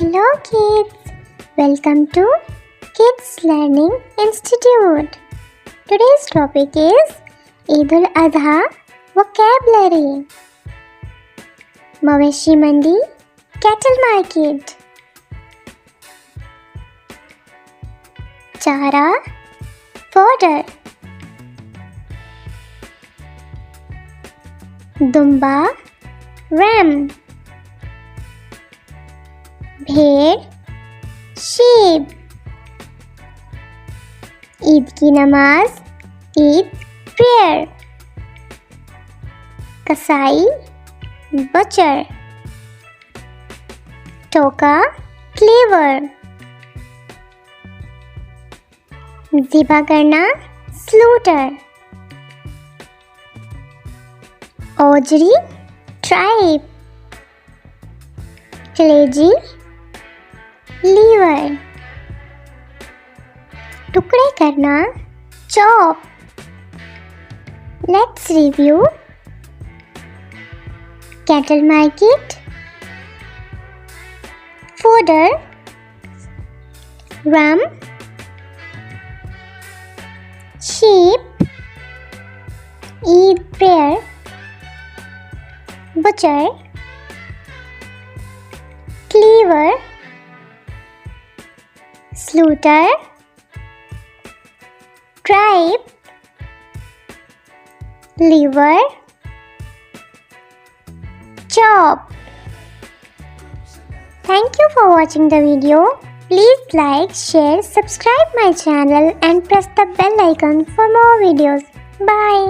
Hello kids, welcome to Kids Learning Institute. Today's topic is eiduladza vocabulary. Mawashi mandi, cattle market. Chara, fodder. Dumba, ram. भेड़ sheep. Eid की नमाज Eid prayer. कसाई butcher. टोका cleaver. ज़िबा करना slaughter. Ojri tribe. कलेजी liver. टुकड़े करना chop. Let's review. Cattle market, fodder, ram, sheep, Eid prayer, butcher, cleaver, slaughter, tribe, liver, chop. Thank you for watching the video. Please like, share, subscribe my channel and press the bell icon for more videos. Bye.